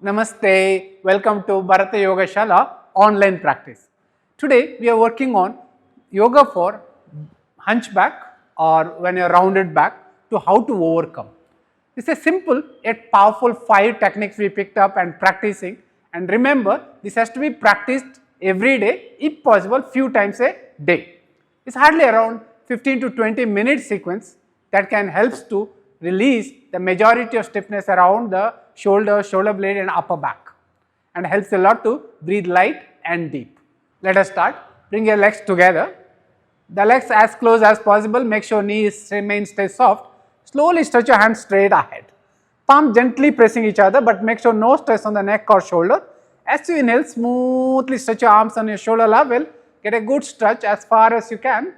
Namaste, welcome to Bharatha Yoga Shala online practice. Today we are working on yoga for hunchback or when you are rounded back to how to overcome. This is a simple yet powerful 5 techniques we picked up and practicing, and remember this has to be practiced every day, if possible few times a day. It's hardly around 15 to 20 minute sequence that can helps to release the majority of stiffness around the shoulder, shoulder blade and upper back, and helps a lot to breathe light and deep. Let us start. Bring your legs together. The legs as close as possible. Make sure knees stay soft. Slowly stretch your hands straight ahead. Palm gently pressing each other, but make sure no stress on the neck or shoulder. As you inhale, smoothly stretch your arms on your shoulder level. Get a good stretch as far as you can.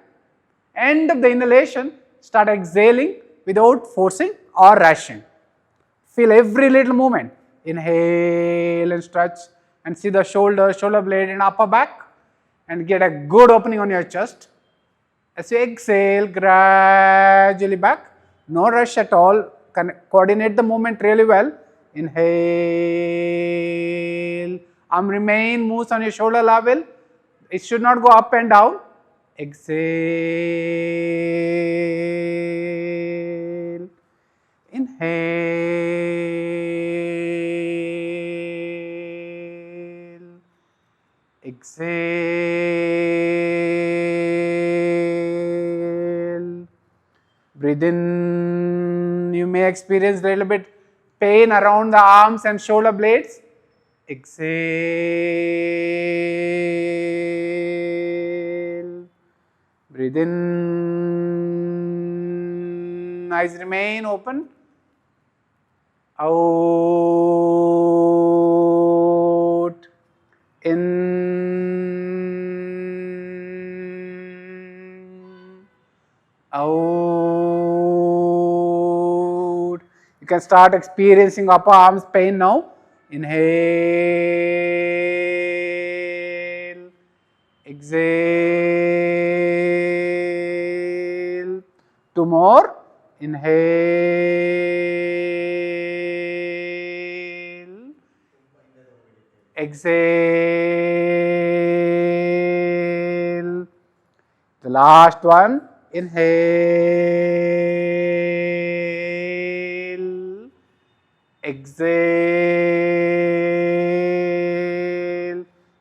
End of the inhalation, start exhaling without forcing or rushing. Feel every little movement. Inhale and stretch and see the shoulder, shoulder blade and upper back, and get a good opening on your chest. As you exhale, gradually back. No rush at all. Coordinate the movement really well. Inhale. Arm moves on your shoulder level. It should not go up and down. Exhale. Inhale. Exhale. Breathe in. You may experience a little bit pain around the arms and shoulder blades. Exhale. Breathe in. Eyes remain open. Out. In. Out. You can start experiencing upper arms pain now. Inhale. Exhale. 2 more. Inhale. Exhale. The last one. Inhale. Exhale.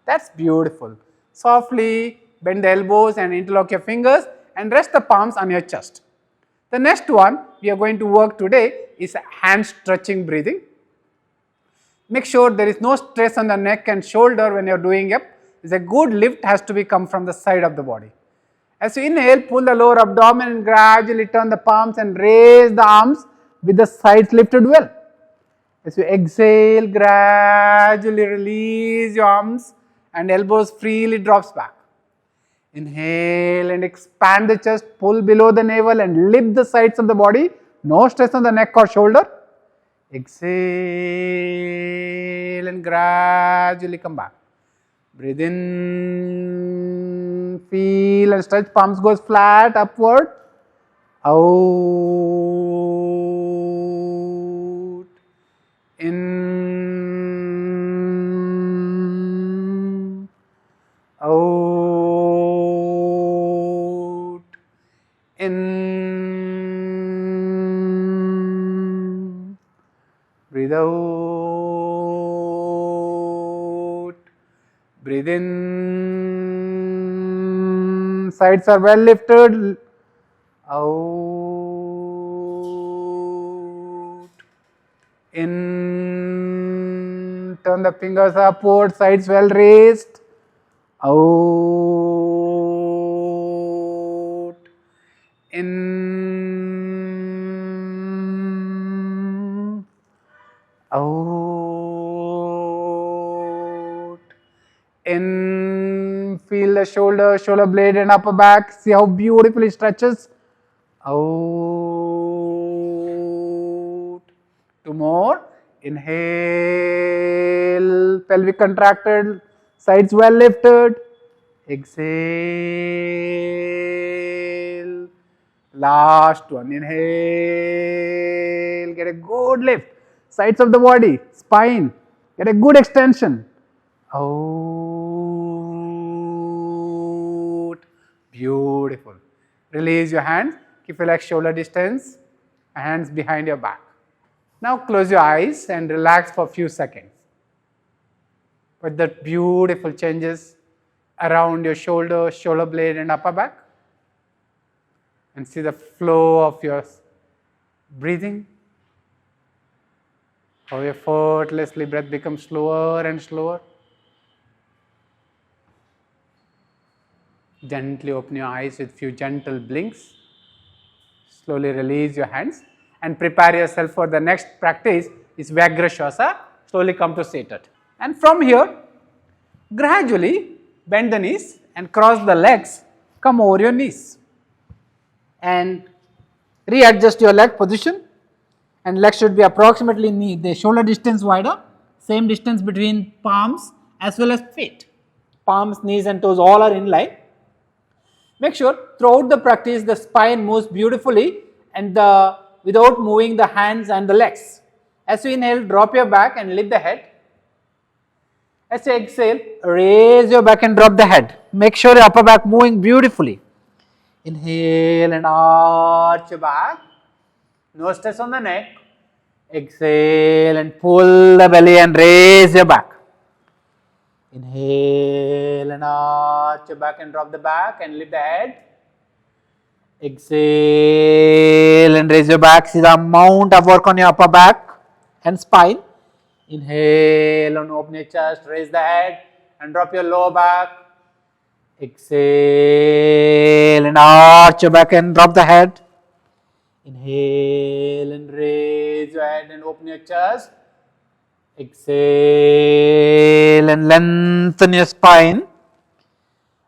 That's beautiful. Softly bend the elbows and interlock your fingers and rest the palms on your chest. The next one we are going to work today is hand stretching breathing. Make sure there is no stress on the neck and shoulder when you are doing it. It's a good lift has to be come from the side of the body. As you inhale, pull the lower abdomen and gradually turn the palms and raise the arms with the sides lifted well. As you exhale, gradually release your arms and elbows freely drops back. Inhale and expand the chest, pull below the navel and lift the sides of the body. No stress on the neck or shoulder. Exhale and gradually come back. Breathe in, feel and stretch, palms goes flat upward. Out. In. Out. In. Breathe out. Breathe in. Sides are well lifted. Out. In. Turn the fingers upward. Sides well raised. Out. In. Out. In. Feel the shoulder, shoulder blade and upper back. See how beautifully it stretches. Out. 2 more. Inhale. Pelvic contracted. Sides well lifted. Exhale. Last one. Inhale. Get a good lift. Sides of the body. Spine. Get a good extension. Out. Beautiful. Release your hands. Keep your legs shoulder distance. Hands behind your back. Now close your eyes and relax for a few seconds. With that beautiful changes around your shoulder, shoulder blade and upper back. And see the flow of your breathing. How effortlessly breath becomes slower and slower. Gently open your eyes with few gentle blinks. Slowly release your hands and prepare yourself for the next practice is Vyagrashwasa. Slowly come to seated. And from here, gradually bend the knees and cross the legs. Come over your knees. And readjust your leg position. And leg should be approximately the shoulder distance wider. Same distance between palms as well as feet. Palms, knees and toes all are in line. Make sure throughout the practice the spine moves beautifully and without moving the hands and the legs. As you inhale, drop your back and lift the head. As you exhale, raise your back and drop the head. Make sure your upper back moving beautifully. Inhale and arch your back. No stress on the neck. Exhale and pull the belly and raise your back. Inhale and arch your back and drop the back and lift the head. Exhale and raise your back. See the amount of work on your upper back and spine. Inhale and open your chest, raise the head and drop your lower back. Exhale and arch your back and drop the head. Inhale and raise your head and open your chest. Exhale and lengthen your spine.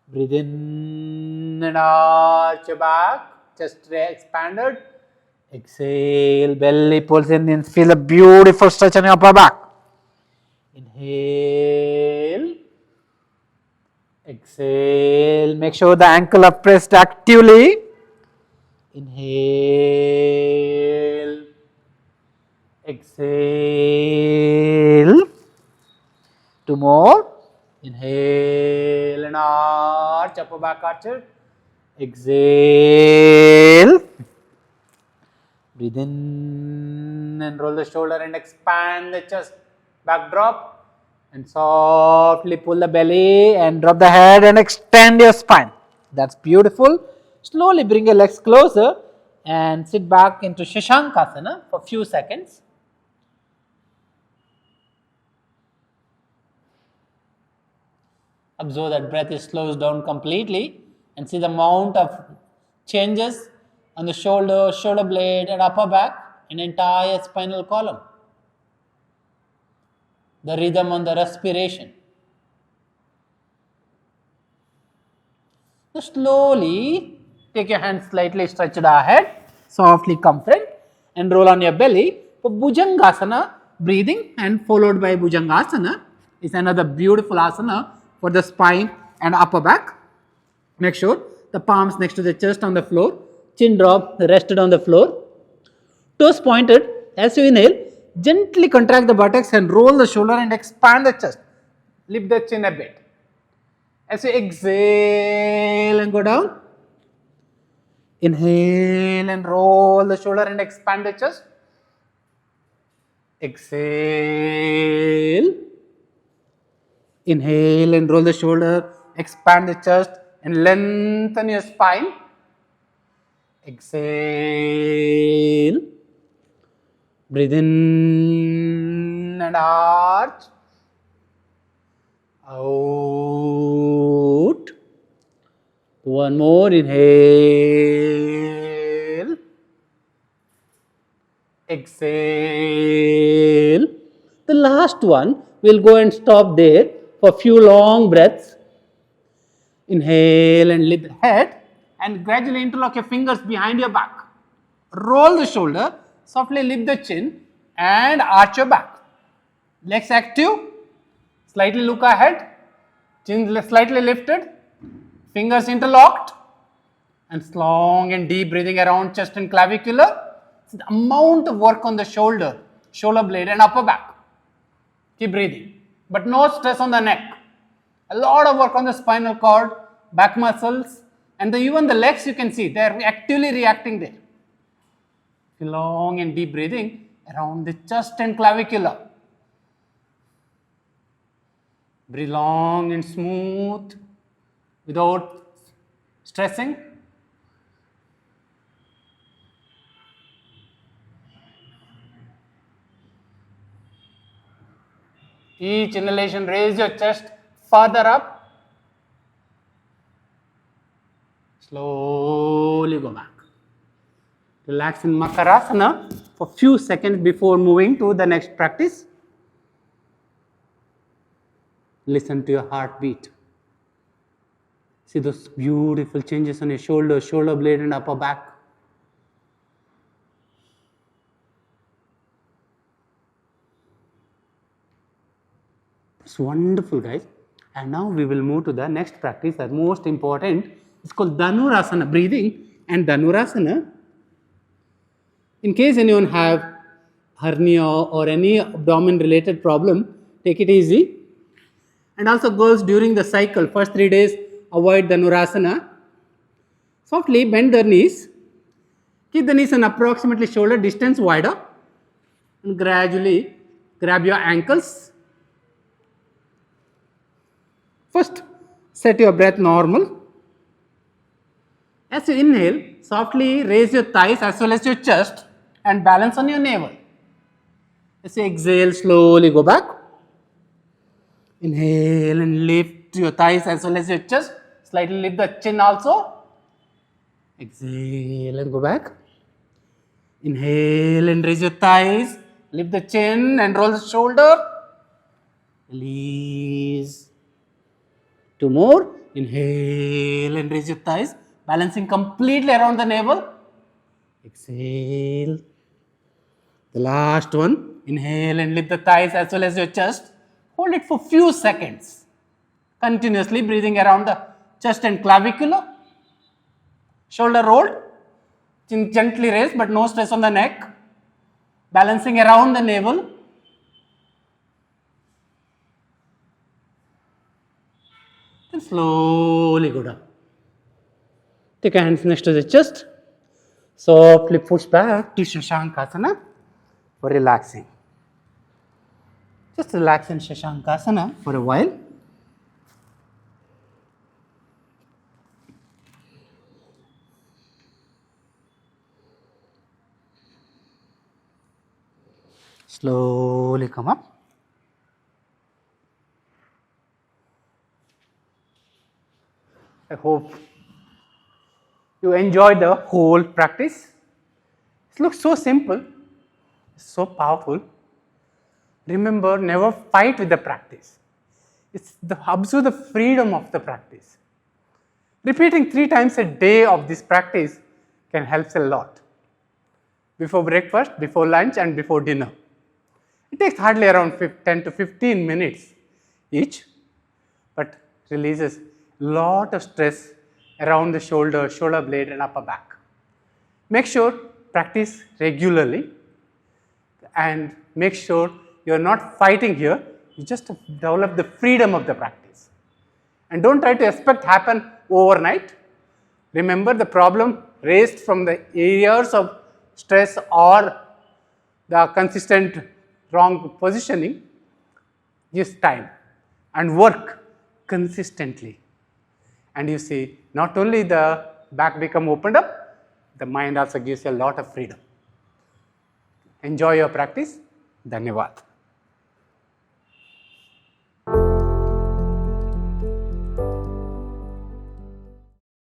Breathe in and arch your back, chest expanded. Exhale, belly pulls in and feel a beautiful stretch on your upper back. Inhale. Exhale, make sure the ankle are pressed actively. Inhale. Exhale. Two more. Inhale and arch, upper back arched. Exhale. Breathe in and roll the shoulder and expand the chest. Back drop. And softly pull the belly and drop the head and extend your spine. That's beautiful. Slowly bring your legs closer and sit back into Shashankasana for a few seconds. Observe that breath is slows down completely and see the amount of changes on the shoulder, shoulder blade and upper back and entire spinal column. The rhythm on the respiration. So slowly take your hands slightly stretched ahead, softly come front and roll on your belly for Bhujangasana breathing and followed by Bhujangasana is another beautiful asana for the spine and upper back. Make sure the palms next to the chest on the floor, chin drop rested on the floor, toes pointed. As you inhale, gently contract the buttocks and roll the shoulder and expand the chest. Lift the chin a bit. As you exhale and go down, inhale and roll the shoulder and expand the chest. Exhale. Inhale and roll the shoulder, expand the chest and lengthen your spine. Exhale. Breathe in and arch. Out. One more. Inhale. Exhale. The last one, we'll go and stop there for a few long breaths. Inhale and lift the head and gradually interlock your fingers behind your back. Roll the shoulder, softly lift the chin and arch your back. Legs active, slightly look ahead, chin slightly lifted, fingers interlocked and long and deep breathing around chest and clavicular. So the amount of work on the shoulder, shoulder blade and upper back. Keep breathing. But no stress on the neck. A lot of work on the spinal cord, back muscles, and even the legs you can see, they are actively reacting there. Long and deep breathing around the chest and clavicular. Breathe long and smooth without stressing. Each inhalation, raise your chest further up. Slowly go back. Relax in Makarasana for few seconds before moving to the next practice. Listen to your heartbeat. See those beautiful changes on your shoulder, shoulder blade and upper back. It's wonderful, guys. And now we will move to the next practice, the most important. It's called Dhanurasana, breathing and Dhanurasana. In case anyone have hernia or any abdomen related problem, take it easy. And also girls during the cycle, first 3 days, avoid Dhanurasana. Softly bend their knees. Keep the knees an approximately shoulder distance wider. And gradually grab your ankles. First, set your breath normal. As you inhale, softly raise your thighs as well as your chest and balance on your navel. As you exhale, slowly go back. Inhale and lift your thighs as well as your chest. Slightly lift the chin also. Exhale and go back. Inhale and raise your thighs. Lift the chin and roll the shoulder. Release. 2 more. Inhale and raise your thighs. Balancing completely around the navel. Exhale. The last one. Inhale and lift the thighs as well as your chest. Hold it for few seconds. Continuously breathing around the chest and clavicular. Shoulder rolled. Chin gently raised but no stress on the neck. Balancing around the navel. Then slowly go down. Take your hands next to the chest. Softly push back to Shashankasana for relaxing. Just relax in Shashankasana for a while. Slowly come up. I hope you enjoyed the whole practice. It looks so simple, so powerful. Remember, never fight with the practice. Observe the freedom of the practice. Repeating 3 times a day of this practice can help a lot. Before breakfast, before lunch and before dinner. It takes hardly around 10 to 15 minutes each, but releases a lot of stress around the shoulder, shoulder blade and upper back. Make sure practice regularly and make sure you are not fighting here. You just develop the freedom of the practice. And don't try to expect happen overnight. Remember, the problem raised from the areas of stress or the consistent wrong positioning gives time and work consistently. And you see, not only the back become opened up, the mind also gives you a lot of freedom. Enjoy your practice. Dhanyavad.